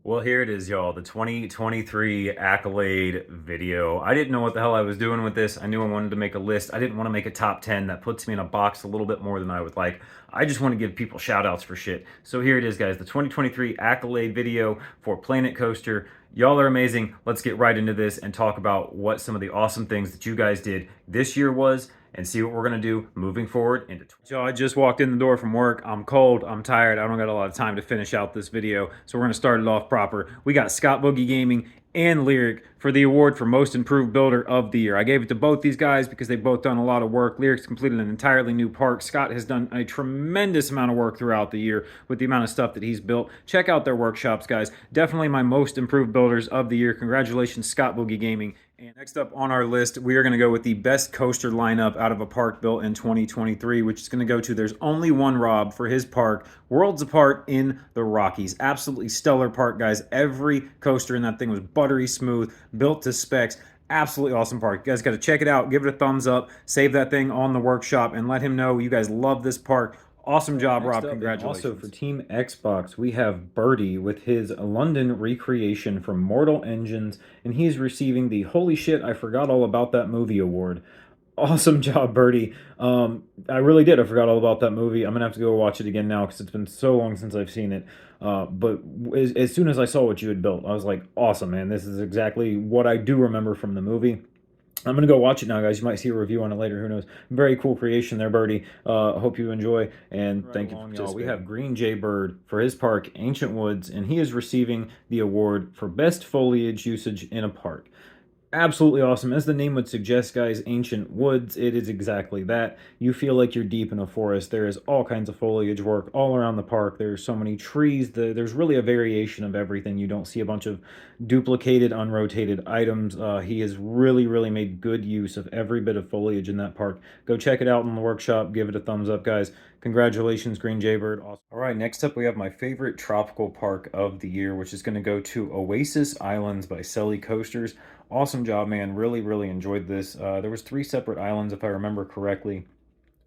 Well, here it is, y'all, the 2023 accolade video. I didn't know what the hell I was doing with this. I knew I wanted to make a list. I didn't want to make a top 10. That puts me in a box a little bit more than I would like. I just want to give people shout outs for shit. So here it is, guys, the 2023 accolade video for Planet Coaster. Y'all are amazing. Let's get right into this and talk about what some of the awesome things that you guys did this year was and see what we're going to do moving forward into. So I just walked in the door from work. I'm cold. I'm tired. I don't got a lot of time to finish out this video. So we're going to start it off proper. We got Scott Boogie Gaming and Lyric for the award for Most Improved Builder of the Year. I gave it to both these guys because they've both done a lot of work. Lyric's completed an entirely new park. Scott has done a tremendous amount of work throughout the year with the amount of stuff that he's built. Check out their workshops, guys. Definitely my Most Improved Builders of the Year. Congratulations, Scott Boogie Gaming. And next up on our list, we are going to go with the best coaster lineup out of a park built in 2023, which is going to go to There's Only One Rob for his park, Worlds Apart in the Rockies. Absolutely stellar park, guys. Every coaster in that thing was buttery smooth, built to specs. Absolutely awesome park. You guys got to check it out. Give it a thumbs up. Save that thing on the workshop and let him know you guys love this park. Awesome job, Rob. Congratulations. Also for Team Xbox, we have Birdie with his London recreation from Mortal Engines, and he is receiving the Holy Shit, I Forgot All About That Movie award. Awesome job, Birdie. I really did. I forgot all about that movie. I'm going to have to go watch it again now because it's been so long since I've seen it. But as soon as I saw what you had built, I was like, awesome, man. This is exactly what I do remember from the movie. I'm going to go watch it now, guys. You might see a review on it later. Who knows? Very cool creation there, Birdie. Hope you enjoy, and thank you for participating. We have Green Jay Bird for his park, Ancient Woods, and he is receiving the award for Best Foliage Usage in a Park. Absolutely awesome. As the name would suggest, guys, Ancient Woods, it is exactly that. You feel like you're deep in a forest. There is all kinds of foliage work all around the park. There's so many trees. There's really a variation of everything. You don't see a bunch of duplicated, unrotated items. He has really made good use of every bit of foliage in that park. Go check it out in the workshop. Give it a thumbs up, guys. Congratulations, Green Jaybird. Awesome. All right, next up we have my favorite tropical park of the year, which is going to go to Oasis Islands by Selly Coasters. Awesome job, man. Really enjoyed this. There was 3 separate islands, if I remember correctly,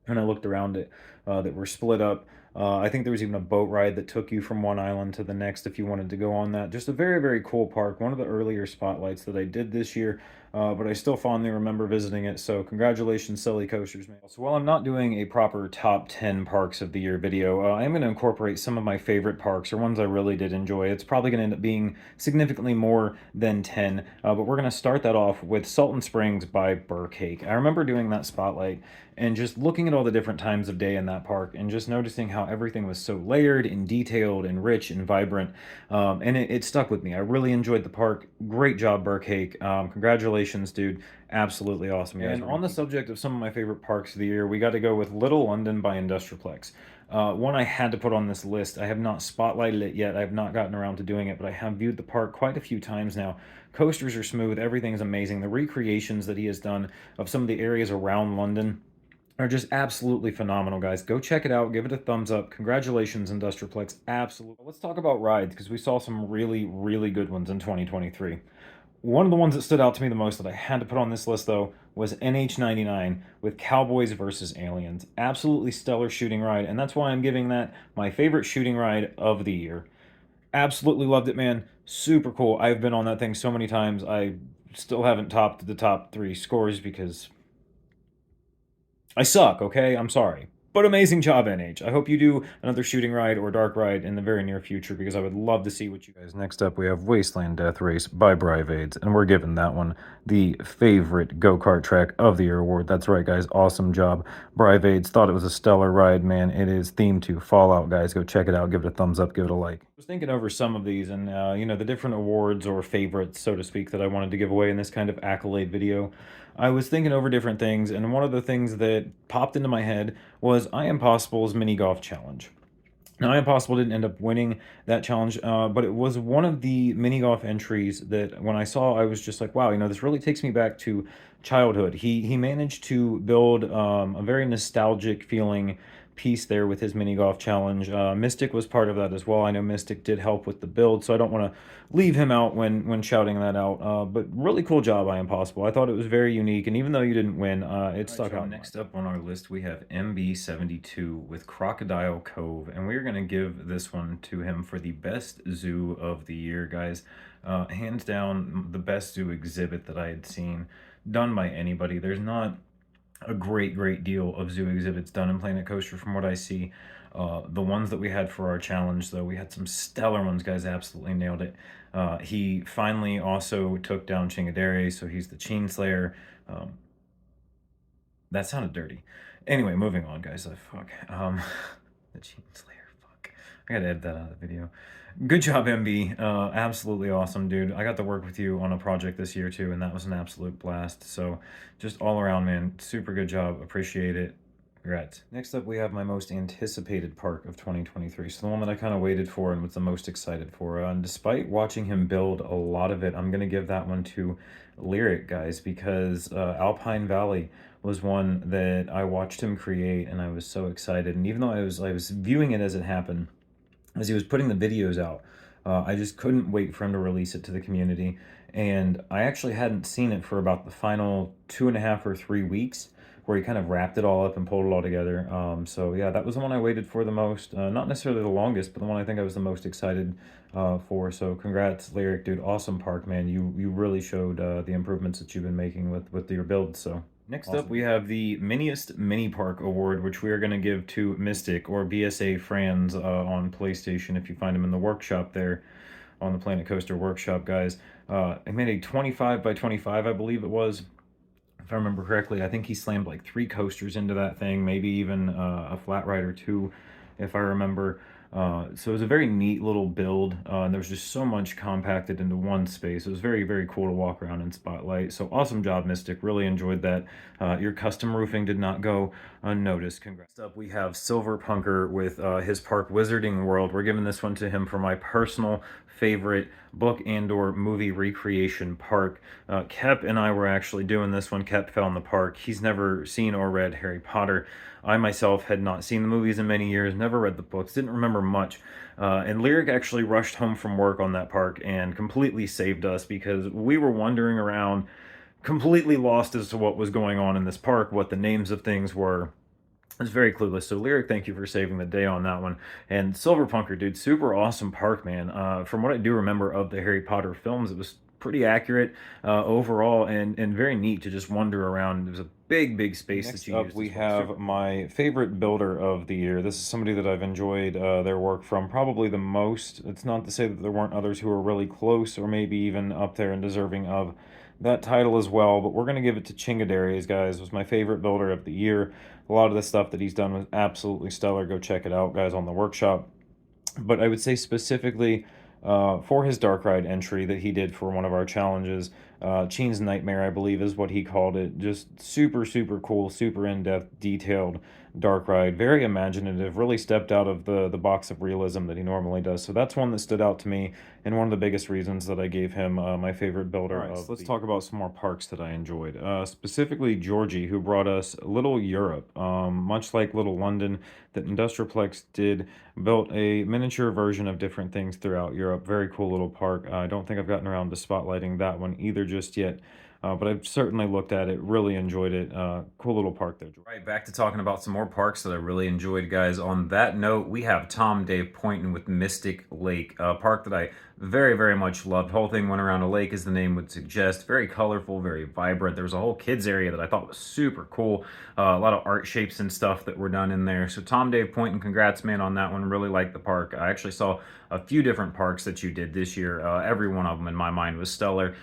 and I looked around it that were split up. I think there was even a boat ride that took you from one island to the next if you wanted to go on that. Just a very cool park. One of the earlier spotlights that I did this year, but I still fondly remember visiting it. So congratulations, Selly Coasters, man. So while I'm not doing a proper top 10 parks of the year video, I am going to incorporate some of my favorite parks or ones I really did enjoy. It's probably going to end up being significantly more than 10, but we're going to start that off with Salton Springs by Burcake. I remember doing that spotlight and just looking at all the different times of day in that park and just noticing how everything was so layered and detailed and rich and vibrant, and it stuck with me. I really enjoyed the park. Great job, Burcake. Congratulations, dude. Absolutely awesome. And on the subject of some of my favorite parks of the year, we got to go with Little London by Industrialplex. One I had to put on this list. I have not spotlighted it yet. I have not gotten around to doing it, but I have viewed the park quite a few times now. Coasters are smooth. Everything's amazing. The recreations that he has done of some of the areas around London are just absolutely phenomenal, guys. Go check it out. Give it a thumbs up. Congratulations, Industrialplex. Absolutely. Let's talk about rides because we saw some really good ones in 2023. One of the ones that stood out to me the most that I had to put on this list, though, was NH99 with Cowboys versus Aliens. Absolutely stellar shooting ride, and that's why I'm giving that my favorite shooting ride of the year. Absolutely loved it, man. Super cool. I've been on that thing so many times. I still haven't topped the top 3 scores because I suck, okay? I'm sorry. But amazing job, NH. I hope you do another shooting ride or dark ride in the very near future because I would love to see what you guys. Next up, we have Wasteland Death Race by Brivades, and we're giving that one the favorite go-kart track of the year award. That's right, guys. Awesome job. Brivades thought it was a stellar ride, man. It is themed to Fallout, guys. Go check it out. Give it a thumbs up. Give it a like. I was thinking over some of these and, the different awards or favorites, so to speak, that I wanted to give away in this kind of accolade video. I was thinking over different things, and one of the things that popped into my head was I Am Possible's mini golf challenge. Now, I Am Possible didn't end up winning that challenge, but it was one of the mini golf entries that when I saw, I was just like, wow, this really takes me back to childhood. He managed to build a very nostalgic feeling piece there with his mini golf challenge. Mystic was part of that as well. I know Mystic did help with the build, so I don't want to leave him out when shouting that out. But really cool job by Impossible. I thought it was very unique, and even though you didn't win, it stuck out. Next up on our list, we have MB72 with Crocodile Cove, and we're going to give this one to him for the best zoo of the year, guys. Hands down, the best zoo exhibit that I had seen done by anybody. There's not a great deal of zoo exhibits done in Planet Coaster from what I see. The ones that we had for our challenge, though, we had some stellar ones, guys. Absolutely nailed it. He finally also took down Chingadere, so he's the Chain Slayer. That sounded dirty. Anyway, moving on, guys. Fuck. The Chain Slayer. Fuck. I gotta edit that out of the video. Good job, MB. Absolutely awesome, dude. I got to work with you on a project this year, too, and that was an absolute blast. So, just all around, man, super good job. Appreciate it. Congrats. Next up, we have my most anticipated park of 2023. So, the one that I kind of waited for and was the most excited for. And despite watching him build a lot of it, I'm going to give that one to Lyric, guys, because Alpine Valley was one that I watched him create, and I was so excited. And even though I was viewing it as it happened, as he was putting the videos out, I just couldn't wait for him to release it to the community. And I actually hadn't seen it for about the final 2.5 or 3 weeks, where he kind of wrapped it all up and pulled it all together. So yeah, that was the one I waited for the most. Not necessarily the longest, but the one I think I was the most excited for. So congrats, Lyric, dude. Awesome park, man. You really showed the improvements that you've been making with your build. So next up, we have the Miniest Mini Park Award, which we are going to give to Mystic, or BSA Franz, on PlayStation, if you find him in the workshop there, on the Planet Coaster workshop, guys. He made a 25 by 25, I believe it was. If I remember correctly, I think he slammed like 3 coasters into that thing, maybe even a flat ride or 2, if I remember. So it was a very neat little build, and there was just so much compacted into one space. It was very cool to walk around in Spotlight. So awesome job, Mystic. Really enjoyed that. Your custom roofing did not go unnoticed. Congrats. Next up, we have Silver Punker with his park Wizarding World. We're giving this one to him for my personal favorite book and/or movie recreation park. Kep and I were actually doing this when Kep found the park. He's never seen or read Harry Potter. I myself had not seen the movies in many years, never read the books, didn't remember much. And Lyric actually rushed home from work on that park and completely saved us, because we were wandering around completely lost as to what was going on in this park, what the names of things were. It's very clueless. So Lyric, thank you for saving the day on that one. And Silver Punker, dude, super awesome park, man. From what I do remember of the Harry Potter films, it was pretty accurate overall, and very neat to just wander around. There's a big space. Next that you up, we have my favorite builder of the year. This is somebody that I've enjoyed their work from probably the most. It's not to say that there weren't others who were really close or maybe even up there and deserving of that title as well, but we're going to give it to Chingaderes, guys. It was my favorite builder of the year. A lot of the stuff that he's done was absolutely stellar. Go check it out, guys, on the workshop. But I would say specifically for his Dark Ride entry that he did for one of our challenges, Chain's Nightmare, I believe is what he called it. Just super cool, super in-depth, detailed Dark Ride. Very imaginative, really stepped out of the box of realism that he normally does. So that's one that stood out to me, and one of the biggest reasons that I gave him my favorite builder. All right, so let's talk about some more parks that I enjoyed. Specifically Georgie, who brought us Little Europe. Much like Little London, that Industrialplex did, built a miniature version of different things throughout Europe. Very cool little park. I don't think I've gotten around to spotlighting that one either just yet. But I've certainly looked at it, really enjoyed it. Cool little park there. Right, back to talking about some more parks that I really enjoyed, guys. On that note, we have Tom Dave Poynton with Mystic Lake, a park that I very much loved. Whole thing went around a lake, as the name would suggest. Very colorful, very vibrant. There was a whole kids area that I thought was super cool. A lot of art shapes and stuff that were done in there. So Tom Dave Poynton, congrats, man, on that one. Really liked the park. I actually saw a few different parks that you did this year. Every one of them in my mind was stellar.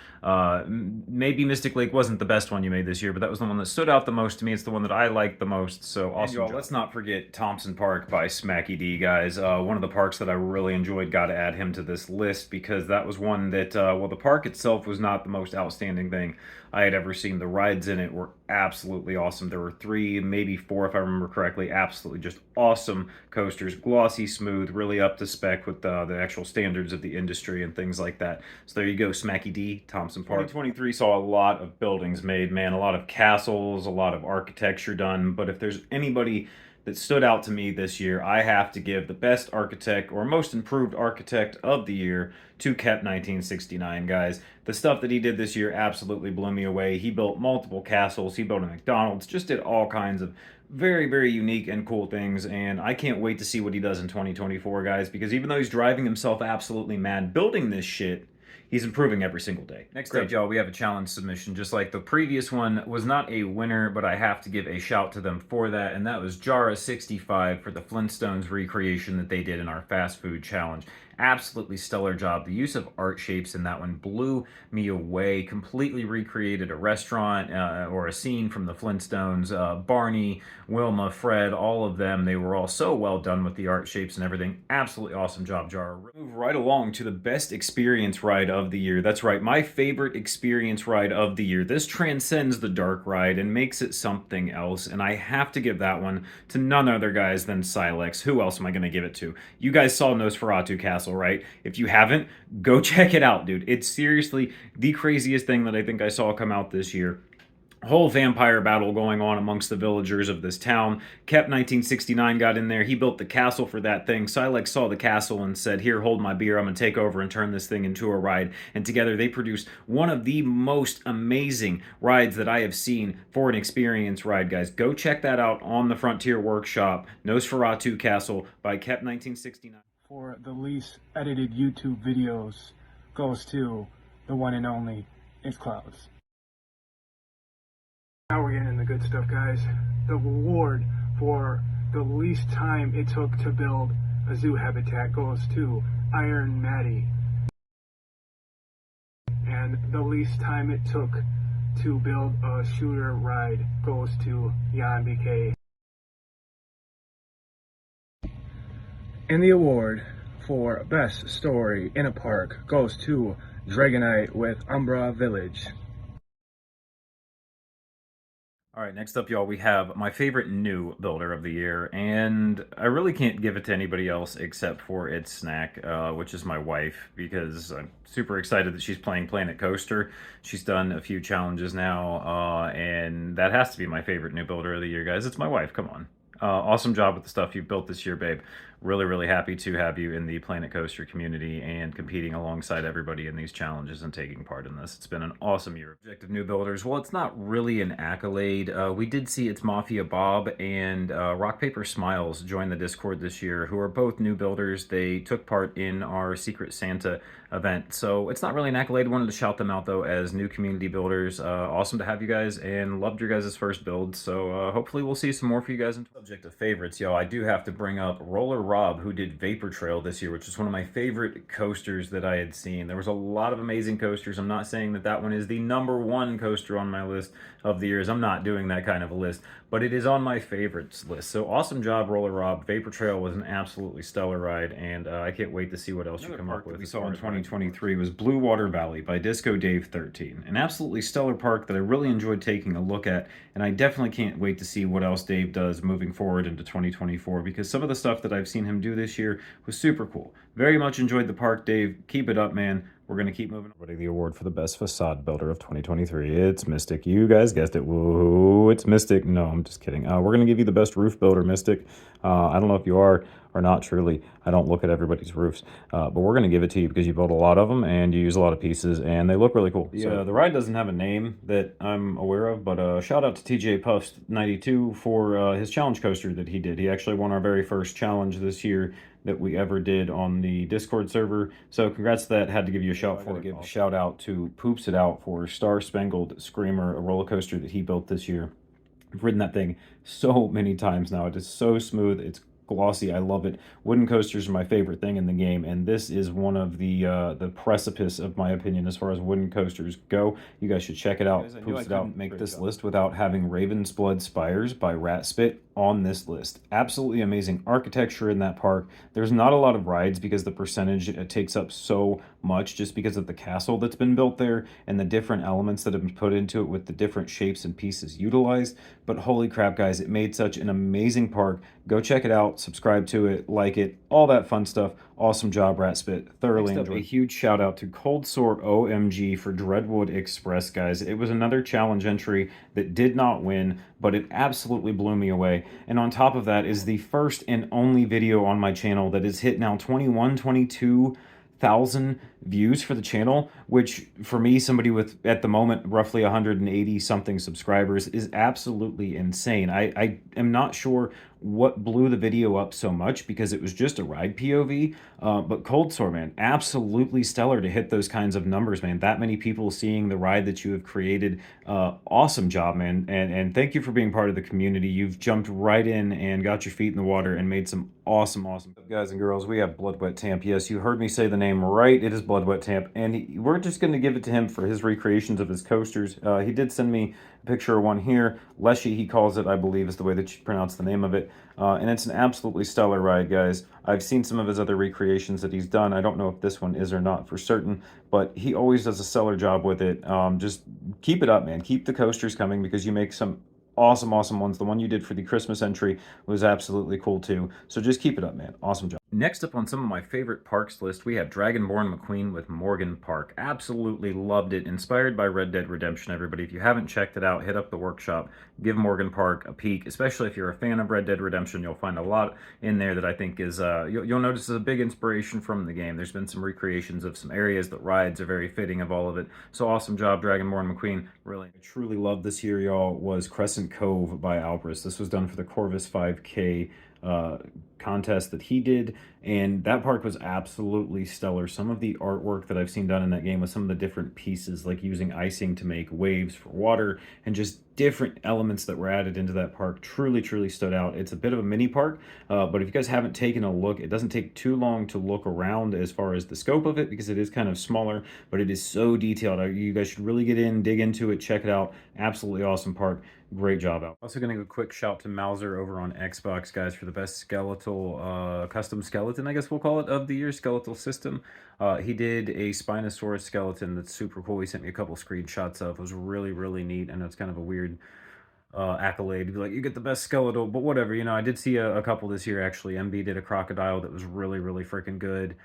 Maybe Mystic Lake wasn't the best one you made this year, but that was the one that stood out the most to me. It's the one that I liked the most. So awesome. And y'all, let's not forget Thompson Park by Smacky D, guys. One of the parks that I really enjoyed. Got to add him to this list, because that was one that, well, the park itself was not the most outstanding thing I had ever seen. The rides in it were absolutely awesome. There were 3, maybe 4, if I remember correctly. Absolutely just awesome coasters. Glossy, smooth, really up to spec with the actual standards of the industry and things like that. So there you go, Smacky D, Thompson Park. 2023 saw a lot of buildings made, man. A lot of castles, a lot of architecture done. But if there's anybody that stood out to me this year, I have to give the best architect or most improved architect of the year to Kep 1969, guys. The stuff that he did this year absolutely blew me away. He built multiple castles, he built a McDonald's, just did all kinds of very, very unique and cool things, and I can't wait to see what he does in 2024, guys, because even though he's driving himself absolutely mad building this shit, he's improving every single day. Next up, y'all, we have a challenge submission. Just like the previous one was not a winner, but I have to give a shout to them for that, and that was Jara65 for the Flintstones recreation that they did in our fast food challenge. Absolutely stellar job. The use of art shapes in that one blew me away. Completely recreated a restaurant or a scene from the Flintstones. Barney, Wilma, Fred, all of them. They were all so well done with the art shapes and everything. Absolutely awesome job, Jar. Move right along to the best experience ride of the year. That's right, my favorite experience ride of the year. This transcends the dark ride and makes it something else, and I have to give that one to none other guys than Silex. Who else am I going to give it to? You guys saw Nosferatu Castle, right? If you haven't, go check it out, dude. It's seriously the craziest thing that I think I saw come out this year. Whole vampire battle going on amongst the villagers of this town. Kep 1969 got in there. He built the castle for that thing. Silex saw the castle and said, here, hold my beer. I'm going to take over and turn this thing into a ride. And together they produced one of the most amazing rides that I have seen for an experience ride, guys. Go check that out on the Frontier Workshop. Nosferatu Castle by Kep 1969. For the least edited YouTube videos goes to the one and only It's Clouds. Now we're getting in the good stuff, guys. The reward for the least time it took to build a zoo habitat goes to Iron Maddie. And the least time it took to build a shooter ride goes to Jan BK. And the award for best story in a park goes to Dragonite with Umbra Village. All right, next up, y'all, we have my favorite new builder of the year, and I really can't give it to anybody else except for its snack, which is my wife, because I'm super excited that she's playing Planet Coaster. She's done a few challenges now, and that has to be my favorite new builder of the year, guys. It's my wife, come on. Awesome job with the stuff you've built this year, babe. Really, really happy to have you in the Planet Coaster community and competing alongside everybody in these challenges and taking part in this. It's been an awesome year. Objective New Builders, well, it's not really an accolade. We did see It's Mafia Bob and Rock Paper Smiles join the Discord this year, who are both new builders. They took part in our Secret Santa event. So it's not really an accolade. Wanted to shout them out, though, as new community builders. Awesome to have you guys and loved your guys' first build. So hopefully we'll see some more for you guys. In subject of favorites, yo, I do have to bring up Roller Rob, who did Vapor Trail this year, which is one of my favorite coasters that I had seen. There was a lot of amazing coasters. I'm not saying that that one is the #1 coaster on my list of the years. I'm not doing that kind of a list, but it is on my favorites list. So awesome job, Roller Rob. Vapor Trail was an absolutely stellar ride, and I can't wait to see what else you come up with. We saw in 2023 was Blue Water Valley by Disco Dave 13. An absolutely stellar park that I really enjoyed taking a look at, and I definitely can't wait to see what else Dave does moving forward into 2024, because some of the stuff that I've seen him do this year was super cool. Very much enjoyed the park, Dave. Keep it up, man. We're going to keep moving. Winning the award for the best facade builder of 2023. It's Mystic. You guys guessed it. Whoa, it's Mystic. No, I'm just kidding. We're going to give you the best roof builder, Mystic. I don't know if you are or not, truly. I don't look at everybody's roofs, but we're going to give it to you because you build a lot of them and you use a lot of pieces and they look really cool. Yeah, the ride doesn't have a name that I'm aware of, but shout out to TJ Puffs 92 for his challenge coaster that he did. He actually won our very first challenge this year that we ever did on the Discord server. So congrats to that. Had to give you a shout for it. Give a shout out to Poops It Out for Star Spangled Screamer, a roller coaster that he built this year. I've ridden that thing so many times now. It is so smooth. It's glossy. I love it. Wooden coasters are my favorite thing in the game, and this is one of the precipice of my opinion as far as wooden coasters go. You guys should check it out. Guys, Poops It Out. Make this list without having Raven's Blood Spires by Rat Spit on this list. Absolutely amazing architecture in that park. There's not a lot of rides because the percentage it takes up so much just because of the castle that's been built there and the different elements that have been put into it with the different shapes and pieces utilized. But holy crap, guys, it made such an amazing park. Go check it out. out, subscribe to it, like it, all that fun stuff. Awesome job, Ratspit. Thoroughly enjoyed. A huge shout out to Cold Sore OMG for Dreadwood Express, guys. It was another challenge entry that did not win, but it absolutely blew me away. And on top of that is the first and only video on my channel that has hit now 22,000 views for the channel, which for me, somebody with at the moment roughly 180 something subscribers, is absolutely insane. I am not sure what blew the video up so much because it was just a ride POV, but Cold Sore, man, absolutely stellar to hit those kinds of numbers, man. That many people seeing the ride that you have created, awesome job, man. And thank you for being part of the community. You've jumped right in and got your feet in the water and made some awesome guys and girls. We have Blood Wet Tamp. Yes, you heard me say the name right. It is Blood Wet Tamp, and we're just going to give it to him for his recreations of his coasters. He did send me a picture of one here. Leshy, he calls it, I believe, is the way that you pronounce the name of it. And it's an absolutely stellar ride, guys. I've seen some of his other recreations that he's done. I don't know if this one is or not for certain, but he always does a stellar job with it. Just keep it up, man. Keep the coasters coming because you make some awesome ones. The one you did for the Christmas entry was absolutely cool too. So just keep it up, man. Awesome job. Next up on some of my favorite parks list, we have Dragonborn McQueen with Morgan Park. Absolutely loved it. Inspired by Red Dead Redemption, everybody. If you haven't checked it out, hit up the workshop. Give Morgan Park a peek, especially if you're a fan of Red Dead Redemption. You'll find a lot in there that I think is, you'll notice is a big inspiration from the game. There's been some recreations of some areas that rides are very fitting of all of it. So awesome job, Dragonborn McQueen. Really, I truly love this here, y'all, was Crescent Cove by Alpris. This was done for the Corvus 5K contest that he did, and that park was absolutely stellar. Some of the artwork that I've seen done in that game with some of the different pieces, like using icing to make waves for water and just different elements that were added into that park, truly stood out. It's a bit of a mini park, but if you guys haven't taken a look, it doesn't take too long to look around as far as the scope of it because it is kind of smaller, but it is so detailed. You guys should really get in, dig into it, check it out. Absolutely awesome park. Great job out. Also gonna give a quick shout to Mauser over on Xbox, guys, for the best skeletal, custom skeleton, I guess we'll call it, of the year, skeletal system. He did a Spinosaurus skeleton that's super cool. He sent me a couple screenshots of. It was really neat. I know it's kind of a weird accolade to be like, you get the best skeletal, but whatever, you know. I did see a couple this year, actually. MB did a crocodile that was really freaking good.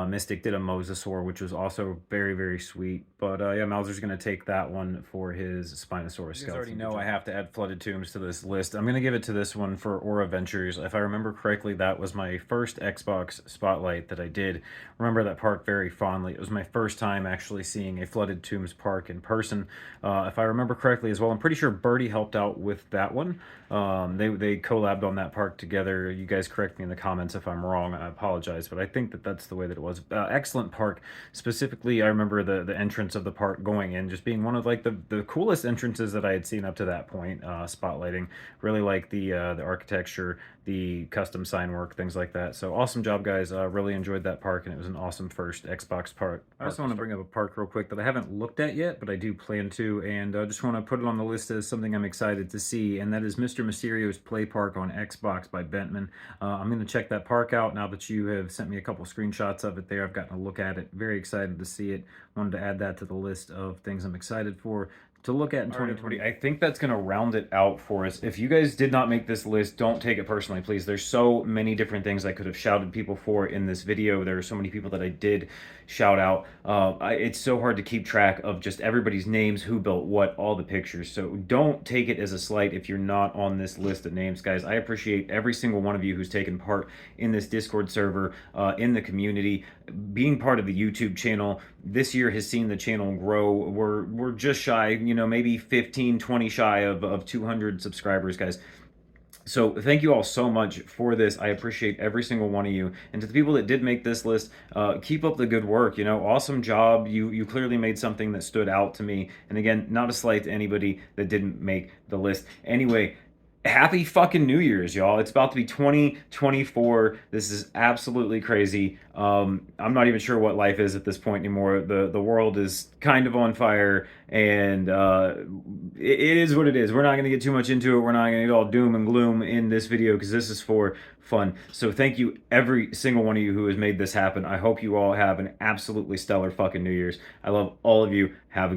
Mystic did a mosasaur, which was also very sweet. But yeah, Mauser's gonna take that one for his Spinosaurus skeleton. You guys already know I have to add Flooded Tombs to this list. I'm gonna give it to this one for Aura Ventures. If I remember correctly, that was my first Xbox Spotlight that I did. Remember that park very fondly. It was my first time actually seeing a Flooded Tombs park in person. If I remember correctly as well, I'm pretty sure Birdie helped out with that one. They collabed on that park together. You guys correct me in the comments if I'm wrong. I apologize, but I think that that's the way that it was. Excellent park. Specifically, I remember the entrance of the park going in just being one of like the coolest entrances that I had seen up to that point. Spotlighting, really like the architecture, the custom sign work, things like that. So awesome job, guys. Really enjoyed that park, and it was an awesome first Xbox park. I also want to bring up a park real quick that I haven't looked at yet, but I do plan to, and I just want to put it on the list as something I'm excited to see, and that is Mr. Mysterio's Play Park on Xbox by Bentman. I'm going to check that park out now that you have sent me a couple screenshots of it there. I've gotten a look at it. Very excited to see it. Wanted to add that to the list of things I'm excited for to look at in 2020. I think that's going to round it out for us. If you guys did not make this list, don't take it personally, please. There's so many different things I could have shouted people for in this video. There are so many people that I did shout out. It's so hard to keep track of just everybody's names, who built what, all the pictures. So don't take it as a slight if you're not on this list of names, guys. I appreciate every single one of you who's taken part in this Discord server, in the community, being part of the YouTube channel. This year has seen the channel grow. We're just shy, you know, maybe 15, 20 shy of 200 subscribers, guys. So thank you all so much for this. I appreciate every single one of you. And to the people that did make this list, keep up the good work. You know, awesome job. You clearly made something that stood out to me. And again, not a slight to anybody that didn't make the list. Anyway, happy fucking New Year's, y'all. It's about to be 2024. This is absolutely crazy. I'm not even sure what life is at this point anymore. The world is kind of on fire, and it is what it is. We're not going to get too much into it. We're not going to get all doom and gloom in this video because this is for fun. So thank you, every single one of you who has made this happen. I hope you all have an absolutely stellar fucking New Year's. I love all of you. Have a